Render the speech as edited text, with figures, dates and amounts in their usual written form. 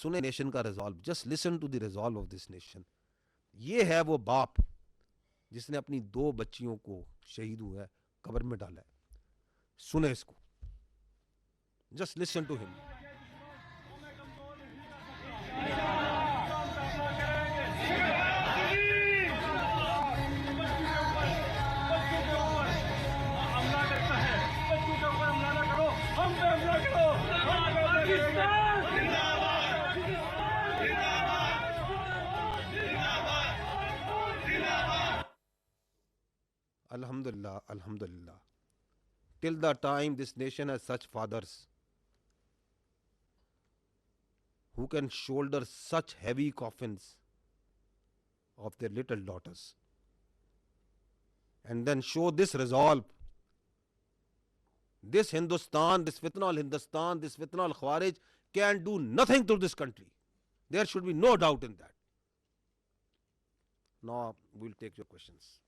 सुने नेशन का resolve, just listen to the resolve of this nation. ये है वो बाप जिसने अपनी 2 बच्चियों को शहीद हुआ है कब्र में डाला है। सुने इसको, just listen to him. Alhamdulillah, Alhamdulillah. Till the time this nation has such fathers who can shoulder such heavy coffins of their little daughters and then show this resolve, this Hindustan, this fitna al Hindustan, this fitna al Khawarij can do nothing to this country. There should be no doubt in that. Now we'll take your questions.